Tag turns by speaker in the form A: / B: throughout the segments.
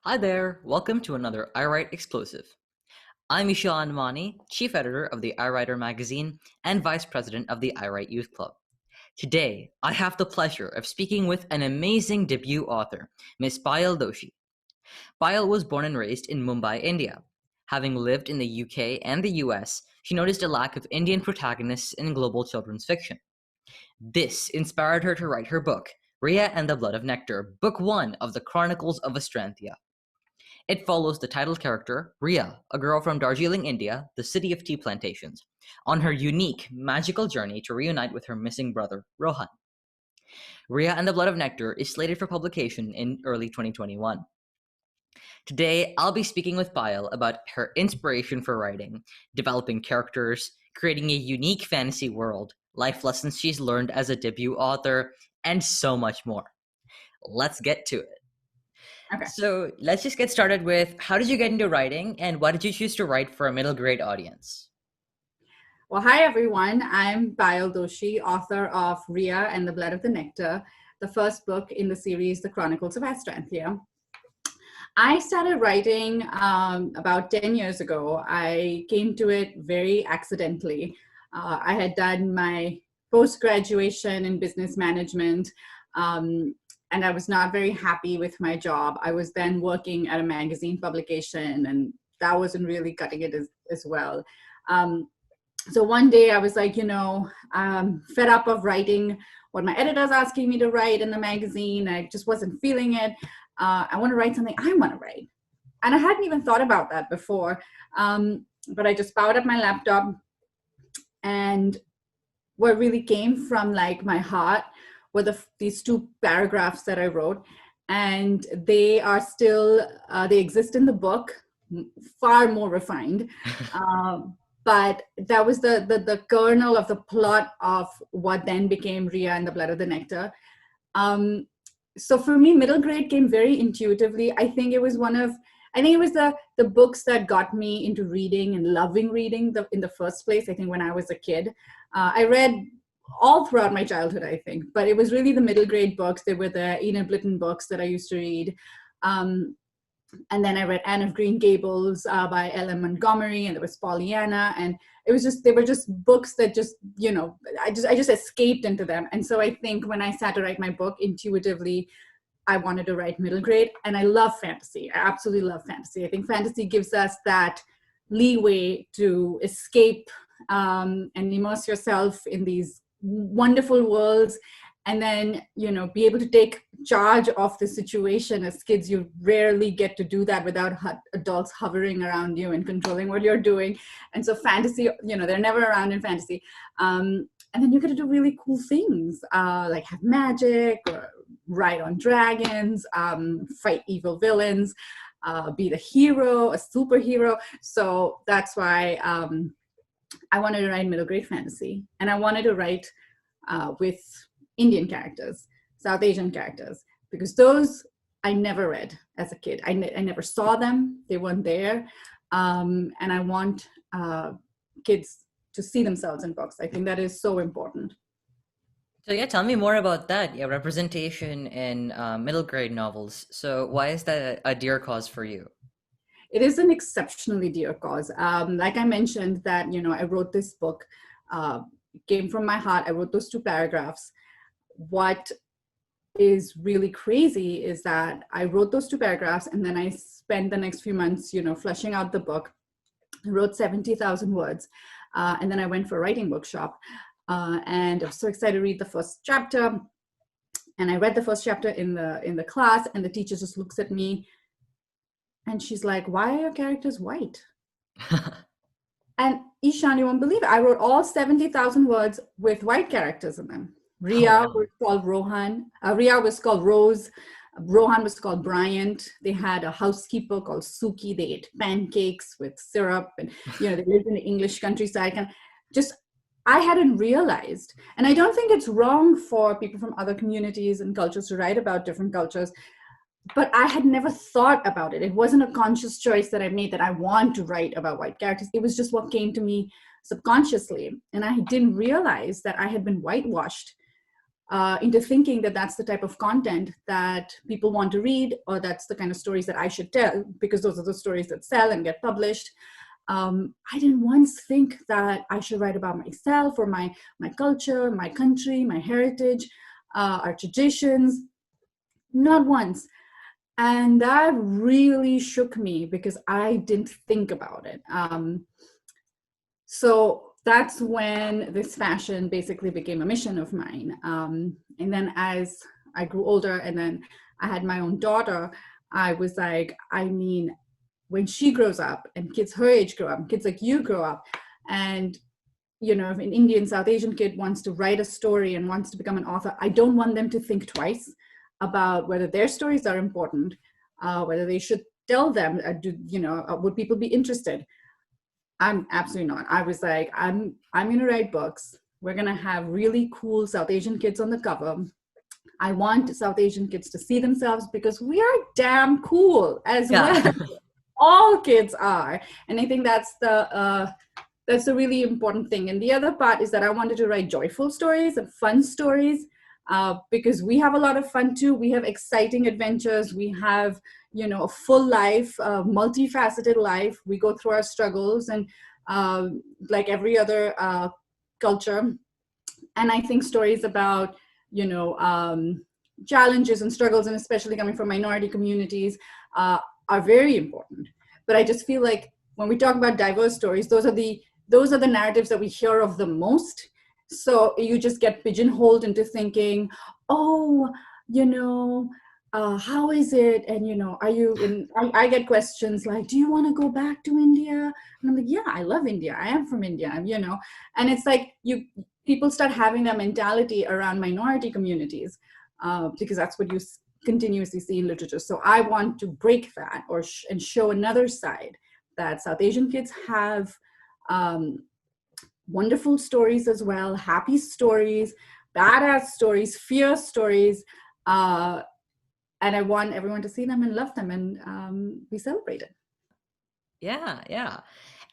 A: Hi there, welcome to another iWRITE exclusive. I'm Eshaan Mani, Chief Editor of the iWriter magazine and Vice President of the iWrite Youth Club. Today, I have the pleasure of speaking with an amazing debut author, Miss Payal Doshi. Payal was born and raised in Mumbai, India. Having lived in the UK and the US, she noticed a lack of Indian protagonists in global children's fiction. This inspired her to write her book, Ria and the Blood Nectar, Book 1 of the Chronicles of Astranthia. It follows the title character, Ria, a girl from Darjeeling, India, the city of tea plantations, on her unique, magical journey to reunite with her missing brother, Rohan. Ria and the Blood of Nectar is slated for publication in early 2021. Today, I'll be speaking with Payal about her inspiration for writing, developing characters, creating a unique fantasy world, life lessons she's learned as a debut author, and so much more. Let's get to it.
B: Okay.
A: So let's just get started with how did you get into writing and why did you choose to write for a middle grade audience?
B: Well, hi, everyone. I'm Payal Doshi, author of Ria and the Blood of the Nectar, the first book in the series, The Chronicles of Astranthia. I started writing about 10 years ago. I came to it very accidentally. I had done my post-graduation in business management, and I was not very happy with my job. I was then working at a magazine publication, and that wasn't really cutting it as well. So one day I was like, fed up of writing what my editor's asking me to write in the magazine. I just wasn't feeling it. I want to write something I want to write. And I hadn't even thought about that before. But I just powered up my laptop, and what really came from like my heart were these two paragraphs that I wrote. And they are still, they exist in the book, far more refined. But that was the kernel of the plot of what then became Ria and the Blood of the Nectar. So for me, middle grade came very intuitively. I think it was the books that got me into reading and loving reading in the first place. I think when I was a kid, I read all throughout my childhood, I think, but it was really the middle grade books. They were the Enid Blyton books that I used to read. And then I read Anne of Green Gables by L.M. Montgomery, and there was Pollyanna, and they were just books that just, I just escaped into them. And so I think when I sat to write my book, intuitively, I wanted to write middle grade, and I love fantasy. I absolutely love fantasy. I think fantasy gives us that leeway to escape and immerse yourself in these wonderful worlds, and then, be able to take charge of the situation. As kids, you rarely get to do that without adults hovering around you and controlling what you're doing. And so fantasy, they're never around in fantasy. And then you get to do really cool things, like have magic, or ride on dragons, fight evil villains, be the hero, a superhero. So that's why I wanted to write middle grade fantasy. And I wanted to write with Indian characters, South Asian characters, because those I never read as a kid. I never saw them. They weren't there. And I want kids to see themselves in books. I think that is so important.
A: So yeah, tell me more about that. Yeah, representation in middle grade novels. So why is that a dear cause for you?
B: It is an exceptionally dear cause. Like I mentioned that, I wrote this book, came from my heart. I wrote those two paragraphs. What is really crazy is that I wrote those two paragraphs, and then I spent the next few months, fleshing out the book. I wrote 70,000 words. And then I went for a writing workshop. And I was so excited to read the first chapter. And I read the first chapter in the class, and the teacher just looks at me and she's like, "Why are your characters white?" And Eshaan, you won't believe it, I wrote all 70,000 words with white characters in them.
A: Oh
B: Ria
A: wow.
B: was called Rohan. Ria was called Rose. Rohan was called Bryant. They had a housekeeper called Suki. They ate pancakes with syrup, and they lived in the English countryside. And just, I hadn't realized, and I don't think it's wrong for people from other communities and cultures to write about different cultures, but I had never thought about it. It wasn't a conscious choice that I made that I want to write about white characters. It was just what came to me subconsciously. And I didn't realize that I had been whitewashed into thinking that that's the type of content that people want to read, or that's the kind of stories that I should tell, because those are the stories that sell and get published. I didn't once think that I should write about myself or my culture, my country, my heritage, our traditions. Not once. And that really shook me because I didn't think about it. So that's when this fashion basically became a mission of mine. And then as I grew older and then I had my own daughter, I was like, I mean, when she grows up and kids her age grow up, kids like you grow up, and you know, if an Indian South Asian kid wants to write a story and wants to become an author, I don't want them to think twice about whether their stories are important, whether they should tell them, would people be interested? I'm absolutely not. I was like, I'm going to write books. We're going to have really cool South Asian kids on the cover. I want South Asian kids to see themselves because we are damn cool as well. All kids are. And I think that's a really important thing. And the other part is that I wanted to write joyful stories and fun stories, because we have a lot of fun too. We have exciting adventures. We have, you know, a full life, multifaceted life. We go through our struggles and like every other culture. And I think stories about, you know, challenges and struggles, and especially coming from minority communities, are very important. But I just feel like when we talk about diverse stories, those are the narratives that we hear of the most. So you just get pigeonholed into thinking, oh, you know, how is it? And, you know, are you in, I get questions like, do you want to go back to India? And I'm like, yeah, I love India. I am from India, you know. And it's like people start having that mentality around minority communities, because that's what you continuously see in literature. So I want to break that and show another side, that South Asian kids have wonderful stories as well, happy stories, badass stories, fierce stories, and I want everyone to see them and love them and be celebrated.
A: Yeah.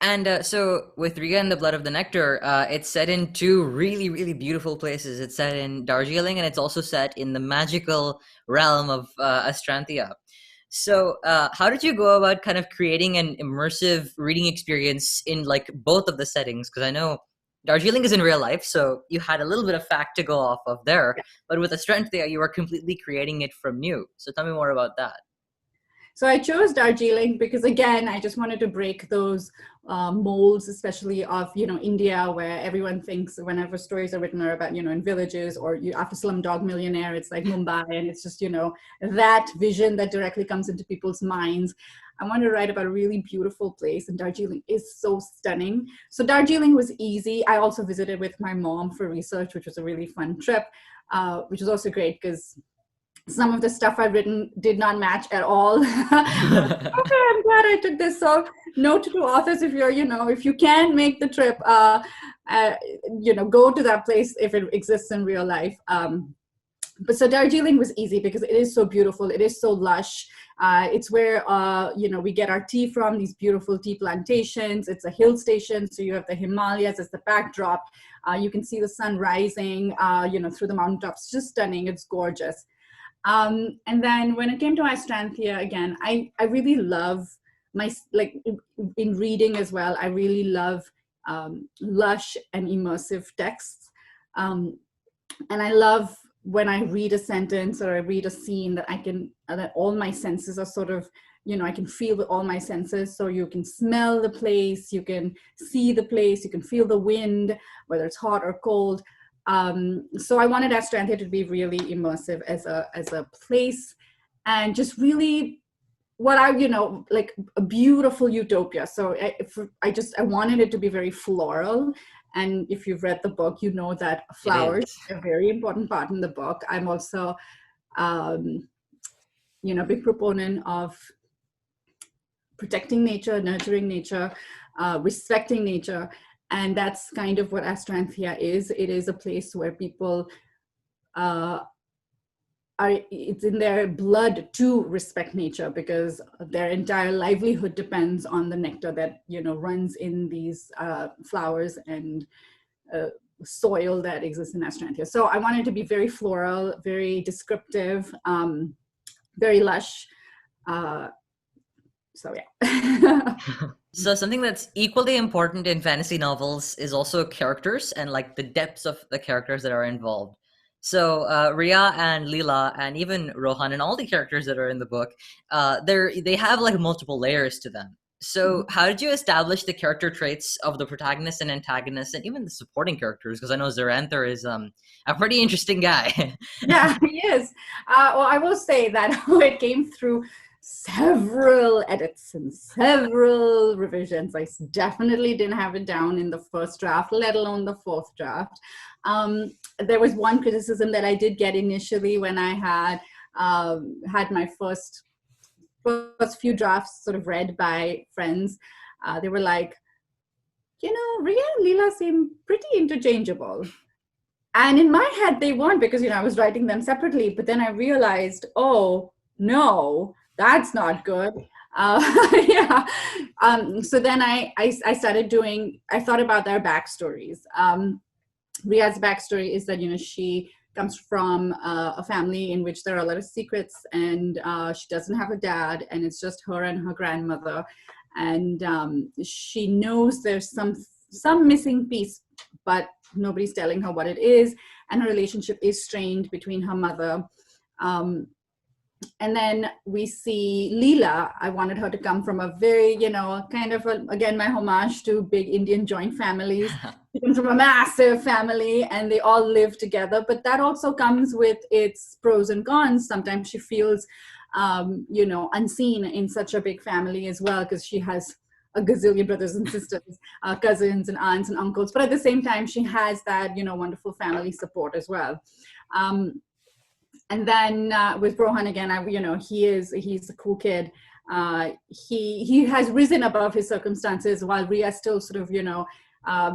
A: And so with Riya and the Blood of the Nectar, it's set in two really, really beautiful places. It's set in Darjeeling, and it's also set in the magical realm of Astrantia. So how did you go about kind of creating an immersive reading experience in like both of the settings? Because I know Darjeeling is in real life, so you had a little bit of fact to go off of there.
B: Yeah.
A: But with Astrantia, you were completely creating it from new. So tell me more about that.
B: So I chose Darjeeling because, again, I just wanted to break those molds, especially of, you know, India, where everyone thinks whenever stories are written are about, you know, in villages, or after Slumdog Millionaire, it's like Mumbai, and it's just, you know, that vision that directly comes into people's minds. I wanted to write about a really beautiful place, and Darjeeling is so stunning. So Darjeeling was easy. I also visited with my mom for research, which was a really fun trip, which was also great because some of the stuff I've written did not match at all. Okay, I'm glad I took this. So note to authors, if you're, you know, if you can make the trip, you know, go to that place if it exists in real life. But so Darjeeling was easy because it is so beautiful. It is so lush. It's where, you know, we get our tea from, these beautiful tea plantations. It's a hill station. So you have the Himalayas as the backdrop. You can see the sun rising, you know, through the mountaintops. Just stunning. It's gorgeous. And then when it came to Astrantia, again, I really love in reading as well, I really love lush and immersive texts. And I love when I read a sentence or I read a scene that that all my senses are sort of, you know, I can feel with all my senses. So you can smell the place, you can see the place, you can feel the wind, whether it's hot or cold. So I wanted Astrantia to be really immersive as a place, and just really what I, you know, like a beautiful utopia. So I wanted it to be very floral. And if you've read the book, you know that flowers are a very important part in the book. I'm also, you know, big proponent of protecting nature, nurturing nature, respecting nature. And that's kind of what Astrantia is. It is a place where people it's in their blood to respect nature, because their entire livelihood depends on the nectar that, you know, runs in these flowers and soil that exists in Astrantia. So I wanted to be very floral, very descriptive, very lush. So yeah.
A: So something that's equally important in fantasy novels is also characters and like the depths of the characters that are involved. So Ria and Leela and even Rohan and all the characters that are in the book, they have like multiple layers to them. So how did you establish the character traits of the protagonist and antagonist and even the supporting characters? Because I know Zaranther is a pretty interesting guy.
B: Yeah, he is. Well, I will say that it came through several edits and several revisions. I definitely didn't have it down in the first draft, let alone the fourth draft. There was one criticism that I did get initially when I had my first few drafts sort of read by friends. They were like, Ria and Leela seem pretty interchangeable. And in my head, they weren't, because, I was writing them separately. But then I realized, oh, no, that's not good. Yeah. So then I started I thought about their backstories. Ria's backstory is that, she comes from a family in which there are a lot of secrets, and she doesn't have a dad, and it's just her and her grandmother. And she knows there's some missing piece, but nobody's telling her what it is, and her relationship is strained between her mother. And then we see Leela. I wanted her to come from a very, kind of, again, my homage to big Indian joint families. She comes from a massive family, and they all live together. But that also comes with its pros and cons. Sometimes she feels, unseen in such a big family as well, because she has a gazillion brothers and sisters, cousins and aunts and uncles. But at the same time, she has that, wonderful family support as well. And then with Rohan, again, he's a cool kid. He has risen above his circumstances, while Ria still sort of,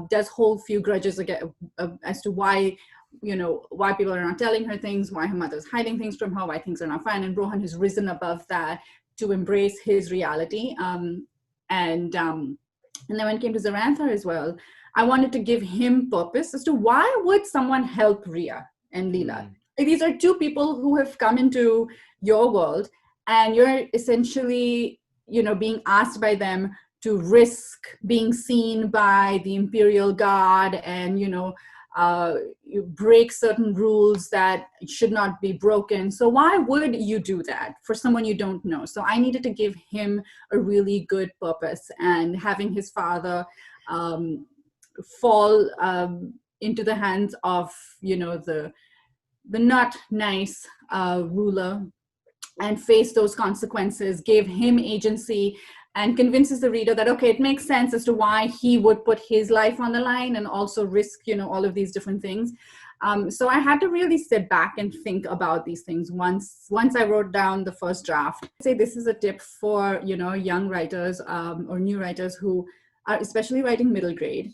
B: does hold few grudges again, as to why people are not telling her things, why her mother's hiding things from her, why things are not fine. And Rohan has risen above that to embrace his reality. And then when it came to Zarantha as well, I wanted to give him purpose as to why would someone help Ria and Leela. These are two people who have come into your world, and you're essentially, being asked by them to risk being seen by the Imperial Guard, and, you break certain rules that should not be broken. So why would you do that for someone you don't know? So I needed to give him a really good purpose, and having his father fall into the hands of, the not nice ruler, and face those consequences, gave him agency, and convinces the reader that, okay, it makes sense as to why he would put his life on the line and also risk, all of these different things. So I had to really sit back and think about these things once I wrote down the first draft. I'd say this is a tip for, young writers or new writers who are especially writing middle grade.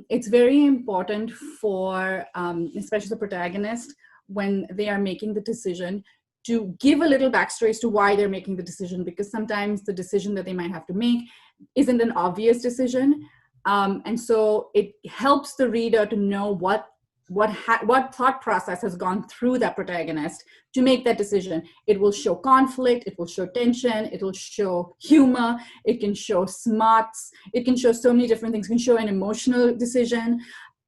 B: It's very important for, especially the protagonist, when they are making the decision, to give a little backstory as to why they're making the decision, because sometimes the decision that they might have to make isn't an obvious decision. And so it helps the reader to know what thought process has gone through that protagonist to make that decision. It will show conflict, it will show tension, it will show humor, it can show smarts, it can show so many different things. It can show an emotional decision.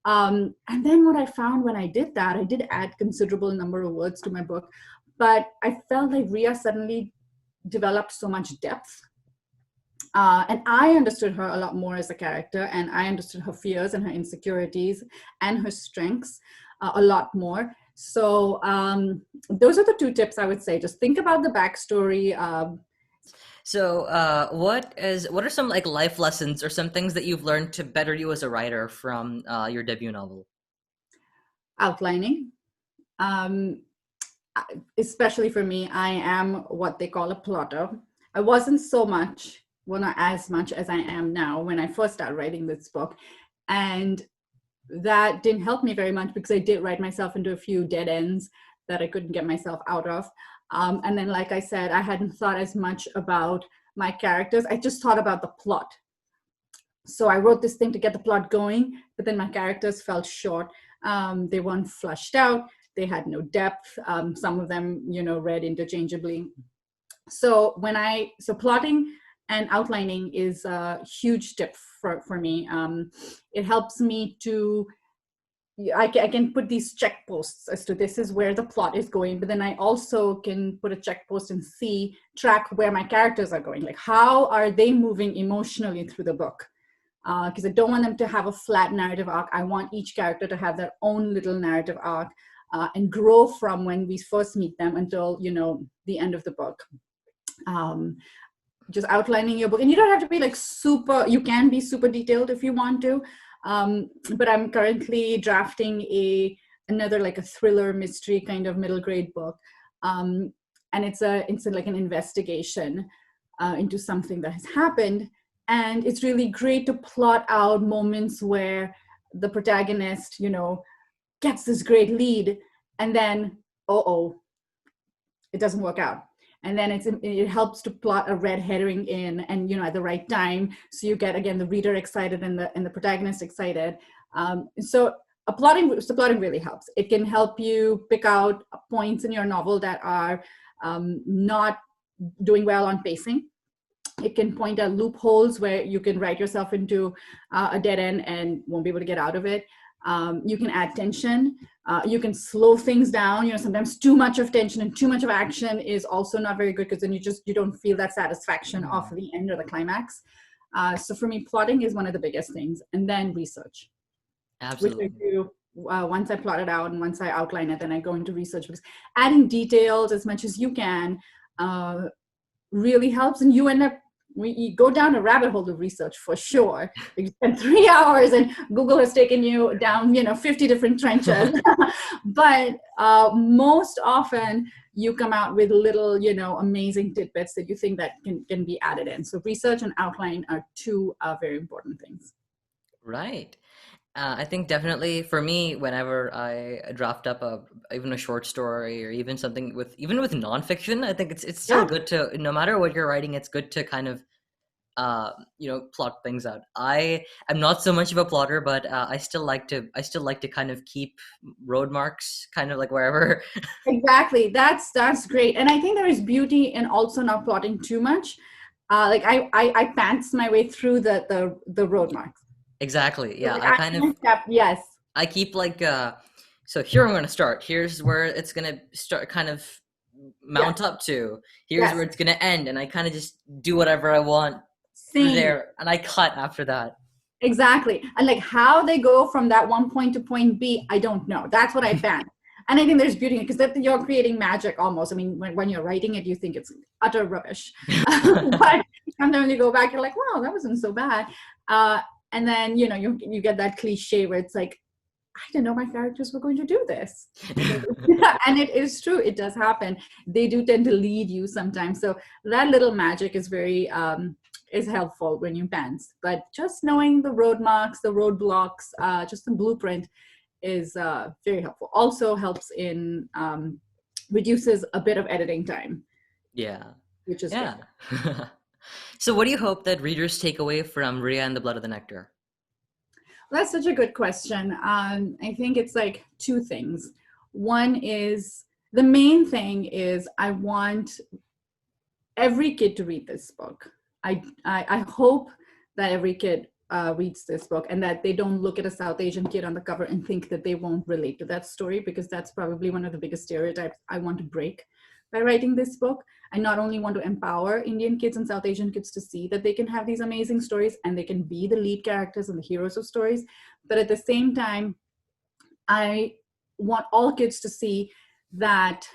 B: And then what I found when I did that, I did add considerable number of words to my book, but I felt like Ria suddenly developed so much depth. And I understood her a lot more as a character, and I understood her fears and her insecurities and her strengths a lot more. So those are the two tips I would say. Just think about the backstory.
A: So what are some like life lessons or some things that you've learned to better you as a writer from your debut novel?
B: Outlining. Especially for me, I am what they call a plotter. I wasn't so much, well, not as much as I am now when I first started writing this book. And that didn't help me very much, because I did write myself into a few dead ends that I couldn't get myself out of. And then, like I said, I hadn't thought as much about my characters. I just thought about the plot. So I wrote this thing to get the plot going, but then my characters fell short. They weren't flushed out. They had no depth. Some of them, read interchangeably. So plotting and outlining is a huge tip for me. It helps me to, I can put these checkposts as to this is where the plot is going, but then I also can put a checkpost and track where my characters are going. Like, how are they moving emotionally through the book? Because I don't want them to have a flat narrative arc. I want each character to have their own little narrative arc and grow from when we first meet them until, the end of the book. Just outlining your book. And you don't have to be like you can be super detailed if you want to. But I'm currently drafting another like a thriller mystery kind of middle grade book. And it's like an investigation into something that has happened. And it's really great to plot out moments where the protagonist, gets this great lead, and then, it doesn't work out. And then it helps to plot a red herring in, and at the right time, so you get again the reader excited and the protagonist excited. So plotting really helps. It can help you pick out points in your novel that are not doing well on pacing. It can point out loopholes where you can write yourself into a dead end and won't be able to get out of it. You can add tension. You can slow things down. Sometimes too much of tension and too much of action is also not very good, because then you don't feel that satisfaction of the end or the climax. So for me, plotting is one of the biggest things. And then research.
A: Absolutely.
B: Which I do once I plot it out and once I outline it, then I go into research, because adding details as much as you can really helps. And you end up, you go down a rabbit hole of research for sure. You spend 3 hours and Google has taken you down, 50 different trenches. But most often you come out with little, amazing tidbits that you think that can be added in. So research and outline are two very important things.
A: Right. I think definitely for me, whenever I draft up even a short story or even something with nonfiction, I think it's still good to, no matter what you're writing, it's good to kind of plot things out. I am not so much of a plotter, but I still like to kind of keep road marks kind of like wherever.
B: Exactly. That's great. And I think there is beauty in also not plotting too much. Like I pants my way through the road marks.
A: Exactly. Yeah.
B: Like
A: I kind of,
B: yes.
A: I keep like, so here I'm going to start. Here's where it's going to start, kind of mount up to. Here's where it's going to end. And I kind of just do whatever I want through there. And I cut after that.
B: Exactly. And like how they go from that one point to point B, I don't know. That's what I found. And I think there's beauty in it, because you're creating magic almost. I mean, when you're writing it, you think it's utter rubbish. But sometimes you go back, you're like, wow, that wasn't so bad. And then, you get that cliche where it's like, I didn't know my characters were going to do this. And it is true. It does happen. They do tend to lead you sometimes. So that little magic is very, is helpful when you pants. But just knowing the road marks, the roadblocks, just the blueprint is very helpful. Also helps in, reduces a bit of editing time.
A: Yeah.
B: Which is good.
A: So what do you hope that readers take away from Rhea and the Blood of the Nectar?
B: That's such a good question. I think it's like two things. One is, the main thing is I want every kid to read this book. I hope that every kid reads this book, and that they don't look at a South Asian kid on the cover and think that they won't relate to that story, because that's probably one of the biggest stereotypes I want to break by writing this book. I not only want to empower Indian kids and South Asian kids to see that they can have these amazing stories and they can be the lead characters and the heroes of stories, but at the same time, I want all kids to see that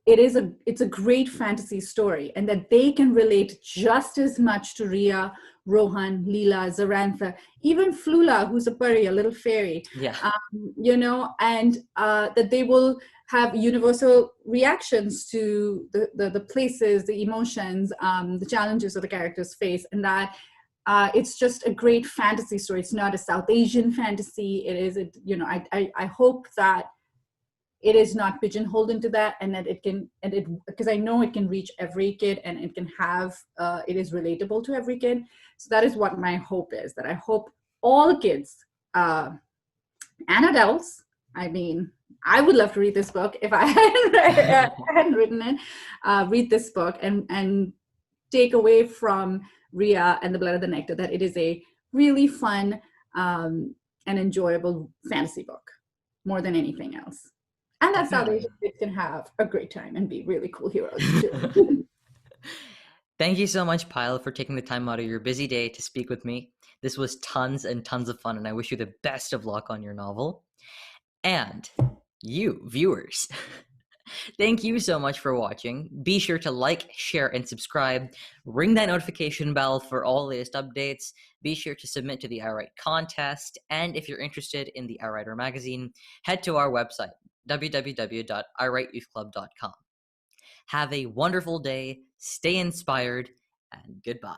B: it's a great fantasy story, and that they can relate just as much to Ria, Rohan, Leela, Zarantha, even Flula, who's a pari, a little fairy.
A: Yeah.
B: And that they will have universal reactions to the places, the emotions, the challenges that the characters face, and that it's just a great fantasy story. It's not a South Asian fantasy. It is, I hope that it is not pigeonholed into that, and that it can, because I know it can reach every kid, and it can have, it is relatable to every kid. So that is what my hope is, that I hope all kids and adults, I mean, I would love to read this book if I hadn't written it, read this book and take away from Ria and the Blood of the Nectar that it is a really fun and enjoyable fantasy book more than anything else. And that's how they can have a great time and be really cool heroes too.
A: Thank you so much, Payal, for taking the time out of your busy day to speak with me. This was tons and tons of fun, and I wish you the best of luck on your novel. And you, viewers, thank you so much for watching. Be sure to like, share, and subscribe. Ring that notification bell for all latest updates. Be sure to submit to the iWRITE contest. And if you're interested in the iWriter magazine, head to our website, www.iWriteYouthClub.com. Have a wonderful day, stay inspired, and goodbye.